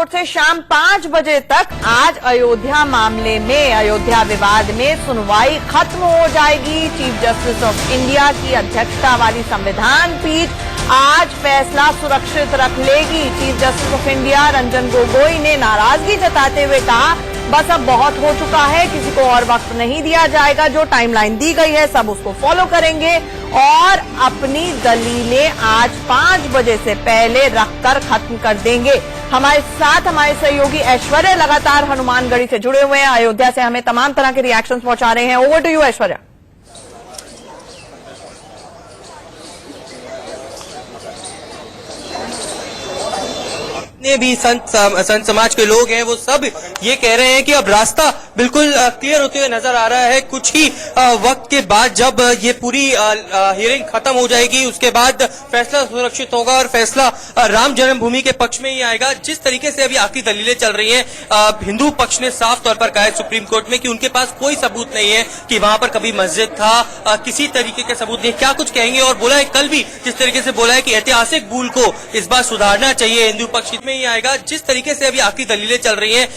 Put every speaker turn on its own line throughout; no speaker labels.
Court से शाम 5 बजे तक आज अयोध्या मामले में, अयोध्या विवाद में सुनवाई खत्म हो जाएगी। चीफ जस्टिस ऑफ इंडिया की अध्यक्षता वाली संविधान पीठ आज फैसला सुरक्षित रख लेगी। Chief justice of India Ranjan Gogoi ने नाराजगी जताते हुए कहा, बस अब बहुत हो चुका है, किसी को और वक्त नहीं दिया जाएगा। जो टाइमलाइन दी गई है सब उसको फॉलो करेंगे और अपनी दलीलें आज 5 बजे से पहले रखकर खत्म कर देंगे। हमारे साथ हमारे सहयोगी ऐश्वर्या लगातार हनुमानगढ़ी से जुड़े हुए हैं, अयोध्या से हमें तमाम तरह के रिएक्शंस पहुंचा रहे हैं। Over to you Aishwarya.
जितने भी संत समाज के लोग हैं वो सब ये कह रहे हैं कि अब रास्ता बिल्कुल क्लियर होते हुए नजर आ रहा है। कुछ ही वक्त के बाद जब ये पूरी हियरिंग खत्म हो जाएगी उसके बाद फैसला सुरक्षित होगा और फैसला राम जन्मभूमि के पक्ष में ही आएगा। जिस तरीके से अभी आखिरी दलीलें चल रही हैं, हिंदू पक्ष ने साफ तौर पर कहा है सुप्रीम कोर्ट में कि उनके पास कोई सबूत नहीं है कि वहां पर कभी मस्जिद था, किसी तरीके के सबूत नहीं। क्या कुछ कहेंगे? और बोला है कल भी जिस तरीके से बोला है कि ऐतिहासिक भूल को इस बार सुधारना चाहिए, हिंदू पक्ष में ही आएगा। जिस तरीके से अभी आखिरी दलीलें चल रही हैं,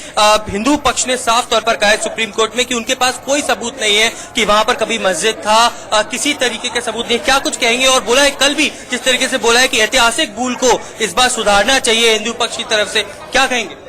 हिंदू पक्ष ने साफ तौर पर कहा है सुप्रीम कोर्ट में कि उनके पास कोई सबूत नहीं है कि वहां पर कभी मस्जिद था, किसी तरीके के सबूत नहीं। क्या कुछ कहेंगे? और बोला है कल भी जिस तरीके से बोला है कि ऐतिहासिक भूल को इस बार सुधारना चाहिए, हिंदू पक्ष की तरफ से क्या कहेंगे?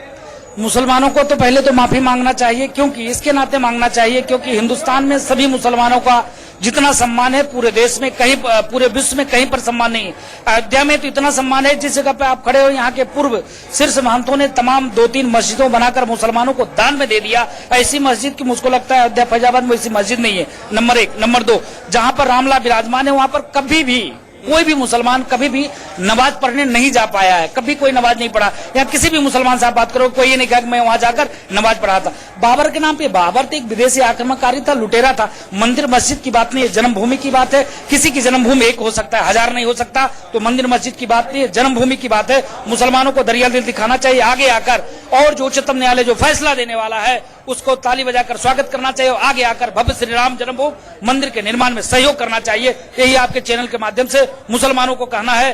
मुसलमानों को तो पहले तो माफी मांगना चाहिए, क्योंकि इसके नाते मांगना चाहिए क्योंकि हिंदुस्तान में सभी मुसलमानों का जितना सम्मान है पूरे देश में कहीं, पूरे विश्व में कहीं पर सम्मान नहीं है। अयोध्या में तो इतना सम्मान है, जिस जगह पे आप खड़े हो यहाँ के पूर्व शीर्ष महंतों ने तमाम 2-3 मस्जिदों बनाकर मुसलमानों को दान में दे दिया। ऐसी मस्जिद की मुझको लगता है अयोध्या फैजाबाद में ऐसी मस्जिद नहीं है। नंबर 1। नंबर 2, जहाँ पर रामलला विराजमान है वहाँ पर कभी भी कोई भी मुसलमान कभी भी नमाज पढ़ने नहीं जा पाया है, कभी कोई नमाज नहीं पढ़ा। या किसी भी मुसलमान से आप बात करो, कोई ये नहीं कहा कि मैं वहां जाकर नमाज पढ़ा था। बाबर के नाम पे, बाबर तो एक विदेशी आक्रमणकारी था, लुटेरा था। मंदिर मस्जिद की बात नहीं है, जन्मभूमि की बात है। किसी की जन्मभूमि एक हो सकता है, 1000 नहीं हो सकता। तो मंदिर मस्जिद की बात नहीं है, जन्मभूमि की बात है। मुसलमानों को दरिया दिल दिखाना चाहिए आगे आकर, और जो उच्चतम न्यायालय जो फैसला देने वाला है उसको ताली बजाकर स्वागत करना चाहिए और आगे आकर भव्य श्री राम जन्मभूमि मंदिर के निर्माण में सहयोग करना चाहिए। यही आपके चैनल के माध्यम से मुसलमानों को कहना है।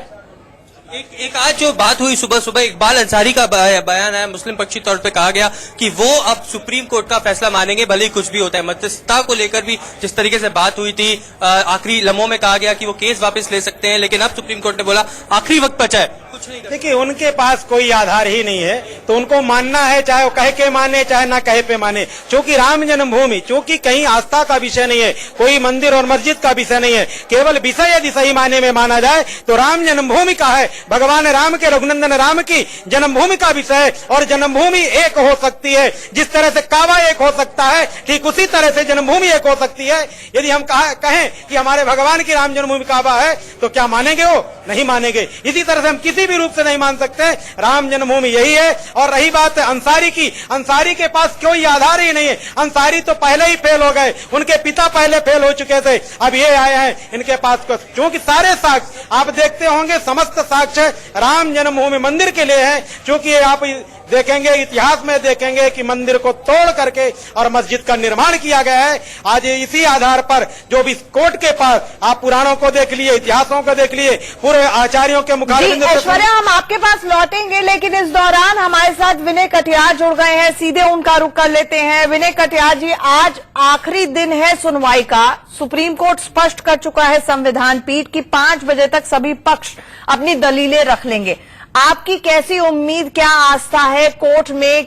एक आज जो बात हुई सुबह सुबह, इकबाल अंसारी का बयान है, मुस्लिम पक्षी तौर पे कहा गया कि वो अब सुप्रीम कोर्ट का फैसला मानेंगे भले ही कुछ भी होता है। मध्यस्थता को लेकर भी जिस तरीके से बात हुई थी, आखिरी लम्हों में कहा गया कि वो केस वापस ले सकते हैं, लेकिन अब सुप्रीम कोर्ट ने बोला आखिरी वक्त बचा है, कुछ नहीं।
देखिए, उनके पास कोई आधार ही नहीं है, तो उनको मानना है, चाहे वो कह के माने चाहे ना कहे पे माने। क्योंकि राम जन्मभूमि चूंकि कहीं आस्था का विषय नहीं है, कोई मंदिर और मस्जिद का विषय नहीं है, केवल विषय यदि सही माने में माना जाए तो राम जन्मभूमि का है, भगवान राम के, रघुनंदन राम की जन्मभूमि का विषय। और जन्मभूमि एक हो सकती है, जिस तरह से काबा एक हो सकता है, ठीक उसी तरह से जन्मभूमि एक हो सकती है। यदि हम कहें कि हमारे भगवान की राम जन्मभूमि काबा है, तो क्या मानेंगे? वो नहीं मानेंगे। इसी तरह से हम किसी भी रूप से नहीं मान सकते, राम जन्मभूमि यही है। और रही बात अंसारी की, अंसारी के पास कोई आधार ही नहीं है। अंसारी तो पहले ही फेल हो गए, उनके पिता पहले फेल हो चुके थे, अब ये आए हैं, इनके पास क्योंकि सारे साक्ष्य आप देखते होंगे, समस्त साक्ष्य राम जन्मभूमि मंदिर के लिए है। क्योंकि आप देखेंगे, इतिहास में देखेंगे कि मंदिर को तोड़ करके और मस्जिद का निर्माण किया गया है। आज इसी आधार पर जो भी कोर्ट के पास, आप पुराणों को देख लिए, इतिहासों को देख लिए, पूरे आचार्यों के मुखारबिंद।
ऐश्वर्या, हम आपके पास लौटेंगे, लेकिन इस दौरान हमारे साथ विनय कटियार जुड़ गए हैं, सीधे उनका रुख कर लेते हैं। विनय कटियार जी, आज आखिरी दिन है सुनवाई का। सुप्रीम कोर्ट स्पष्ट कर चुका है संविधान पीठ की 5 बजे तक सभी पक्ष अपनी दलीलें रख लेंगे। आपकी कैसी उम्मीद, क्या आस्था है कोर्ट में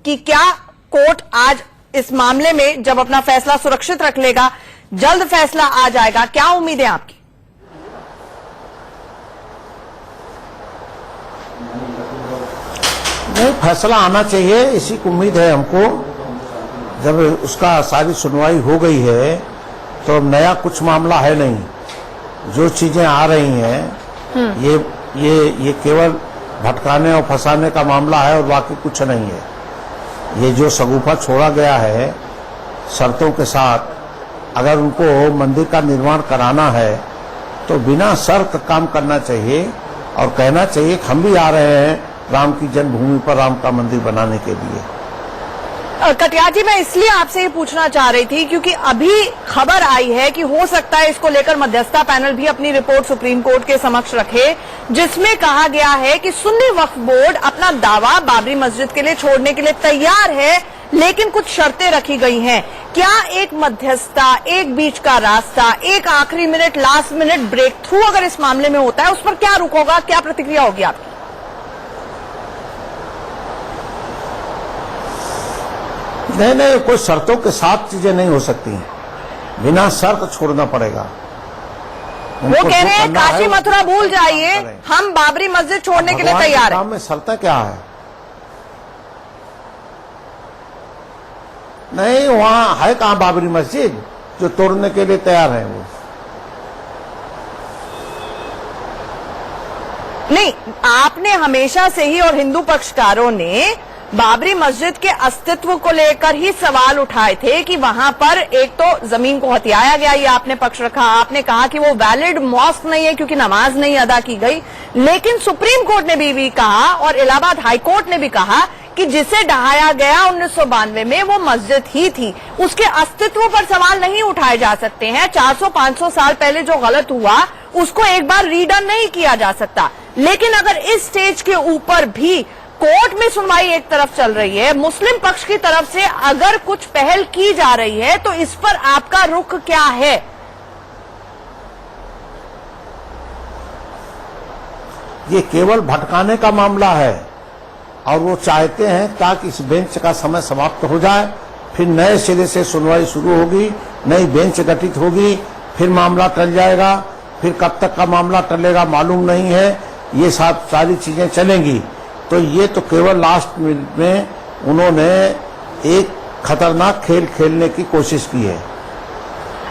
कि क्या कोर्ट आज इस मामले में जब अपना फैसला सुरक्षित रख लेगा, जल्द फैसला आ जाएगा? क्या उम्मीद है आपकी?
नहीं, फैसला आना चाहिए, इसी की उम्मीद है हमको। जब उसका सारी सुनवाई हो गई है तो नया कुछ मामला है नहीं। जो चीजें आ रही हैं ये केवल भटकाने और फंसाने का मामला है और बाकी कुछ नहीं है। ये जो शगुफा छोड़ा गया है शर्तों के साथ, अगर उनको मंदिर का निर्माण कराना है तो बिना शर्त काम करना चाहिए और कहना चाहिए कि हम भी आ रहे हैं राम की जन्मभूमि पर राम का मंदिर बनाने के लिए।
कटियार जी, मैं इसलिए आपसे ये पूछना चाह रही थी क्योंकि अभी खबर आई है कि हो सकता है इसको लेकर मध्यस्थता पैनल भी अपनी रिपोर्ट सुप्रीम कोर्ट के समक्ष रखे, जिसमें कहा गया है कि सुन्नी वक्फ बोर्ड अपना दावा बाबरी मस्जिद के लिए छोड़ने के लिए तैयार है, लेकिन कुछ शर्तें रखी गई हैं। क्या एक मध्यस्थता, एक बीच का रास्ता, एक आखिरी minute, last minute breakthrough अगर इस मामले में होता है, उस पर क्या रुख होगा, क्या प्रतिक्रिया होगी आपकी?
नहीं, कोई शर्तों के साथ चीजें नहीं हो सकती हैं, बिना शर्त छोड़ना पड़ेगा।
वो कह रहे हैं काशी मथुरा भूल जाइए, हम बाबरी मस्जिद छोड़ने के लिए तैयार हैं।
काम में शर्तें क्या है? नहीं, वहां है कहां बाबरी मस्जिद जो तोड़ने के लिए तैयार है? वो
नहीं, आपने हमेशा से ही और हिंदू पक्षकारों ने बाबरी मस्जिद के अस्तित्व को लेकर ही सवाल उठाए थे कि वहां पर एक तो जमीन को हथियाया गया, ये आपने पक्ष रखा, आपने कहा कि वो वैलिड मॉस्क नहीं है क्योंकि नमाज नहीं अदा की गई, लेकिन सुप्रीम कोर्ट ने भी कहा और इलाहाबाद हाईकोर्ट ने भी कहा कि जिसे ढहाया गया 1992 में वो मस्जिद ही थी, उसके अस्तित्व पर सवाल नहीं उठाए जा सकते हैं। 400-500 साल पहले जो गलत हुआ उसको एक बार रीडन नहीं किया जा सकता। लेकिन अगर इस स्टेज के ऊपर भी कोर्ट में सुनवाई एक तरफ चल रही है, मुस्लिम पक्ष की तरफ से अगर कुछ पहल की जा रही है, तो इस पर आपका रुख क्या है?
ये केवल भटकाने का मामला है और वो चाहते हैं ताकि इस बेंच का समय समाप्त हो जाए, फिर नए सिरे से सुनवाई शुरू होगी, नई बेंच गठित होगी, फिर मामला टल जाएगा, फिर कब तक का मामला टलेगा मालूम नहीं है, ये सारी चीजें चलेंगी। तो ये तो केवल लास्ट मिनट में उन्होंने एक खतरनाक खेल खेलने की कोशिश की है।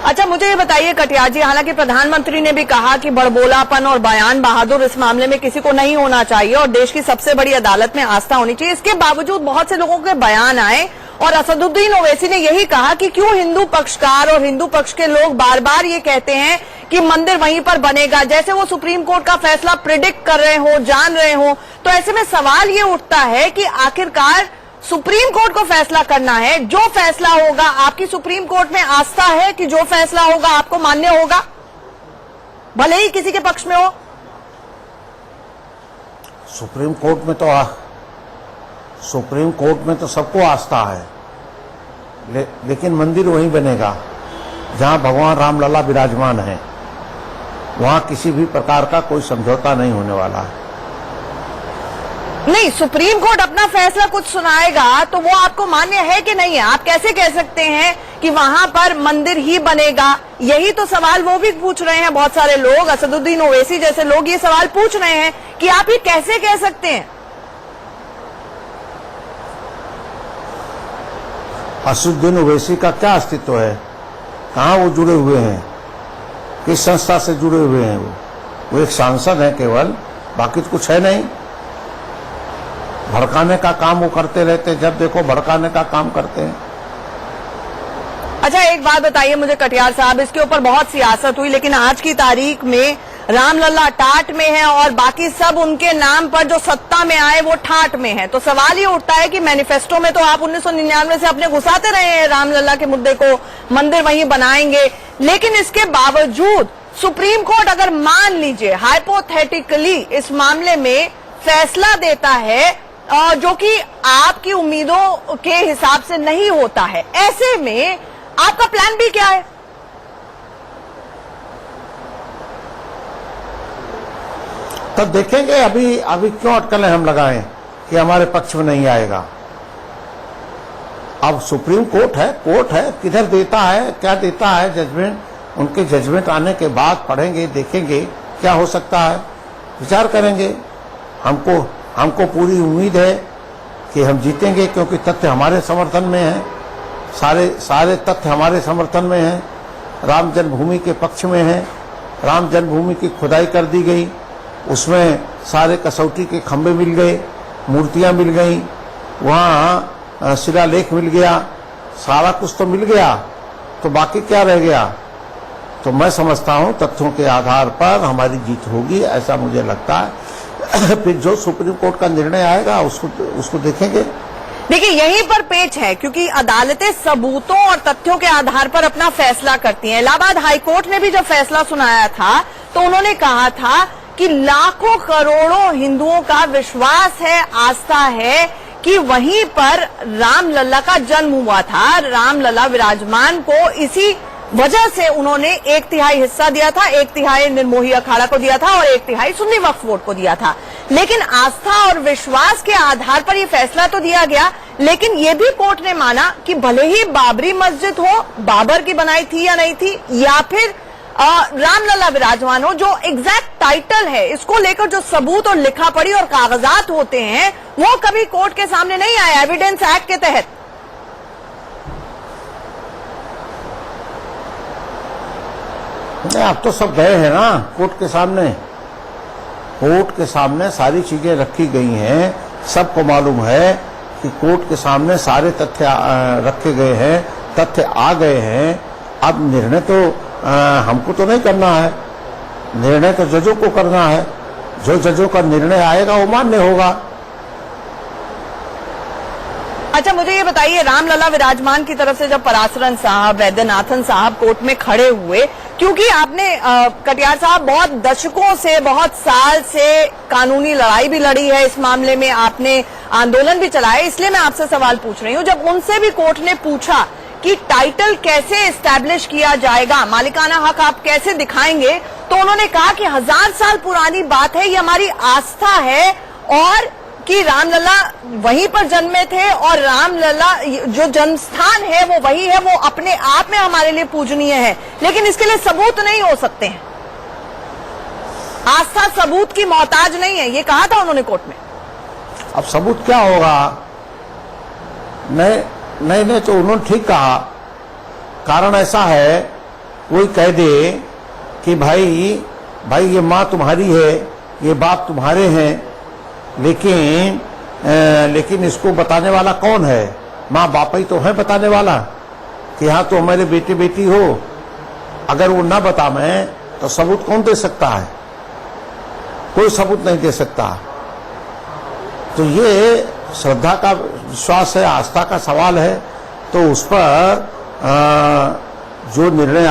अच्छा, मुझे ये बताइए कटियार जी, हालांकि प्रधानमंत्री ने भी कहा कि बड़बोलापन और बयान बहादुर इस मामले में किसी को नहीं होना चाहिए और देश की सबसे बड़ी अदालत में आस्था होनी चाहिए। इसके बावजूद बहुत से लोगों के बयान आए और असदुद्दीन ओवैसी ने यही कहा कि क्यों हिंदू पक्षकार और हिंदू पक्ष के लोग बार बार ये कहते हैं कि मंदिर वहीं पर बनेगा, जैसे वो सुप्रीम कोर्ट का फैसला प्रिडिक्ट कर रहे हो, जान रहे हो। तो ऐसे में सवाल ये उठता है कि आखिरकार सुप्रीम कोर्ट को फैसला करना है, जो फैसला होगा, आपकी सुप्रीम कोर्ट में आस्था है कि जो फैसला होगा आपको मान्य होगा, भले ही किसी के पक्ष में हो?
सुप्रीम कोर्ट में तो सबको आस्था है, लेकिन मंदिर वहीं बनेगा जहां भगवान रामलला विराजमान है, वहां किसी भी प्रकार का कोई समझौता नहीं होने वाला है।
नहीं, सुप्रीम कोर्ट अपना फैसला कुछ सुनाएगा तो वो आपको मान्य है कि नहीं है? आप कैसे कह सकते हैं कि वहां पर मंदिर ही बनेगा? यही तो सवाल वो भी पूछ रहे हैं, बहुत सारे लोग, असदुद्दीन ओवैसी जैसे लोग ये सवाल पूछ रहे हैं कि आप ये कैसे कह सकते हैं?
असदुद्दीन ओवैसी का क्या अस्तित्व है? कहाँ वो जुड़े हुए हैं? किस संस्था से जुड़े हुए हैं? वो एक सांसद है केवल, बाकी तो कुछ है नहीं। भड़काने का काम वो करते रहते, जब देखो भड़काने का काम करते हैं।
अच्छा, एक बात बताइए मुझे कटियार साहब, इसके ऊपर बहुत सियासत हुई, लेकिन आज की तारीख में रामलला टाट में है और बाकी सब उनके नाम पर जो सत्ता में आए वो ठाट में है। तो सवाल ये उठता है कि मैनिफेस्टो में तो आप 1999 से अपने घुसाते रहे हैं रामलला के मुद्दे को, मंदिर वहीं बनाएंगे, लेकिन इसके बावजूद सुप्रीम कोर्ट अगर मान लीजिए हाइपोथेटिकली इस मामले में फैसला देता है जो कि आपकी उम्मीदों के हिसाब से नहीं होता है, ऐसे में आपका प्लान बी क्या है?
तब देखेंगे। अभी क्यों अटकलें हम लगाएं कि हमारे पक्ष में नहीं आएगा? अब सुप्रीम कोर्ट है, किधर देता है, क्या देता है जजमेंट, उनके जजमेंट आने के बाद पढ़ेंगे, देखेंगे क्या हो सकता है, विचार करेंगे। हमको पूरी उम्मीद है कि हम जीतेंगे, क्योंकि तथ्य हमारे समर्थन में है, सारे तथ्य हमारे समर्थन में हैं, राम जन्मभूमि के पक्ष में है। राम जन्मभूमि की खुदाई कर दी गई, उसमें सारे कसौटी के खंभे मिल गए, मूर्तियां मिल गई, वहाँ शिलालेख मिल गया, सारा कुछ तो मिल गया, तो बाकी क्या रह गया? तो मैं समझता हूँ तथ्यों के आधार पर हमारी जीत होगी, ऐसा मुझे लगता है। फिर जो सुप्रीम कोर्ट का निर्णय आएगा उसको देखेंगे।
देखिए यहीं पर पेच है, क्योंकि अदालतें सबूतों और तथ्यों के आधार पर अपना फैसला करती हैं। इलाहाबाद हाईकोर्ट ने भी जब फैसला सुनाया था तो उन्होंने कहा था कि लाखों करोड़ों हिंदुओं का विश्वास है, आस्था है कि वहीं पर रामलला का जन्म हुआ था। रामलला विराजमान को इसी वजह से उन्होंने 1/3 हिस्सा दिया था, 1/3 निर्मोही अखाड़ा को दिया था और 1/3 सुन्नी वक्फ बोर्ड को दिया था। लेकिन आस्था और विश्वास के आधार पर यह फैसला तो दिया गया, लेकिन यह भी कोर्ट ने माना कि भले ही बाबरी मस्जिद हो, बाबर की बनाई थी या नहीं थी, या फिर रामलला विराजमान हो, जो एग्जैक्ट टाइटल है, इसको लेकर जो सबूत और लिखा पढ़ी और कागजात होते हैं वो कभी कोर्ट के सामने नहीं आए एविडेंस एक्ट के तहत।
नहीं, अब तो सब गए हैं ना कोर्ट के सामने। कोर्ट के सामने सारी चीजें रखी गई हैं, सबको मालूम है कि कोर्ट के सामने सारे तथ्य रखे गए हैं, तथ्य आ गए हैं। अब निर्णय तो हमको तो नहीं करना है, निर्णय तो जजों को करना है। जो जजों का निर्णय आएगा वो मान्य होगा।
अच्छा मुझे ये बताइए, रामलला विराजमान की तरफ से जब पराशरन साहब, वैद्यनाथन साहब कोर्ट में खड़े हुए, क्योंकि आपने कटियार साहब बहुत दशकों से, बहुत साल से कानूनी लड़ाई भी लड़ी है इस मामले में, आपने आंदोलन भी चलाया, इसलिए मैं आपसे सवाल पूछ रही हूं। जब उनसे भी कोर्ट ने पूछा कि टाइटल कैसे एस्टैब्लिश किया जाएगा, मालिकाना हक आप कैसे दिखाएंगे, तो उन्होंने कहा कि 1000 साल पुरानी बात है, ये हमारी आस्था है और कि रामलला वहीं पर जन्मे थे और रामलला जो जन्म स्थान है वो वही है, वो अपने आप में हमारे लिए पूजनीय है, लेकिन इसके लिए सबूत नहीं हो सकते हैं। आस्था सबूत की मोहताज नहीं है, ये कहा था उन्होंने कोर्ट में।
अब सबूत क्या होगा? नहीं तो उन्होंने ठीक कहा। कारण ऐसा है, कोई कह दे कि भाई ये माँ तुम्हारी है, ये बाप तुम्हारे हैं, लेकिन इसको बताने वाला कौन है? माँ बाप ही तो है बताने वाला कि हाँ तो हमारे बेटे बेटी हो। अगर वो ना बतावे तो सबूत कौन दे सकता है? कोई सबूत नहीं दे सकता। तो ये श्रद्धा का विश्वास है, आस्था का सवाल है, तो उस पर जो निर्णय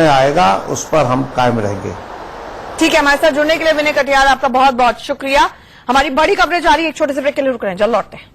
आएगा उस पर हम कायम रहेंगे।
ठीक है, हमारे साथ जुड़ने के लिए विनय कटियार आपका बहुत बहुत शुक्रिया। हमारी बड़ी कवरेज आ रही है, एक छोटे से ब्रेक के लिए रुक रहे हैं, जल्द लौटते हैं।